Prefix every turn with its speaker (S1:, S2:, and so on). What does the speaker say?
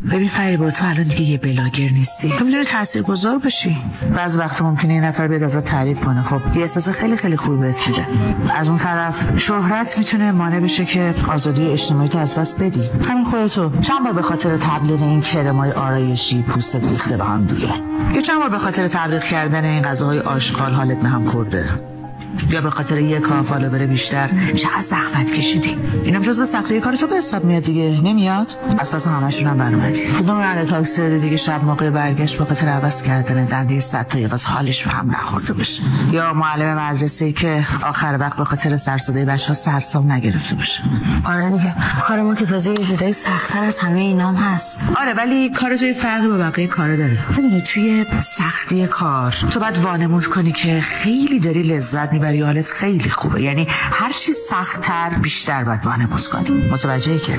S1: ببین فریبا، تو الان دیگه یه بلاگر نیستی، تو میتونی تاثیرگذار باشی. بعض وقت ممکنه یه نفر بیاد ازت تعریف کنه، خب یه احساس خیلی خیلی خوبی بهت میده. از اون طرف شهرت میتونه مانع بشه که آزادی اجتماعی تو از دست بدی. همین خودتو چند بار به خاطر تبلیغ این کرمای آرایشی پوستت ریخته به هم دیگه، یا چند بار به خاطر تبلیغ کردن این غذاهای آشغال حالت به هم خورده، یا به خاطر یک فالوور بیشتر چقدر زحمت کشیدی. اینم جزو سختی‌های کار تو به حساب میاد دیگه، نمیاد؟ از پس همشون هم برآمدی. کدوم راننده تاکسی دیگه شب موقع برگشت به خاطر عوض کردن دنده 100 تا از حالش به هم نخورده باشه، یا معلم مدرسه‌ای که آخر وقت به خاطر سرصدای بچه‌ها سرسام نگرفته باشه.
S2: آره دیگه، کار ما که تازه یه جورایی سخت‌تر از همه اینام هست.
S1: آره، ولی کار تو فرقی با بقیه کارا داره. میدونی توی سختی کار تو باید وانمود کنی که خیلی داری لذت میبری، حالت خیلی خوبه. یعنی هر چی سخت‌تر بیشتر باید وانمود کنی. متوجهی که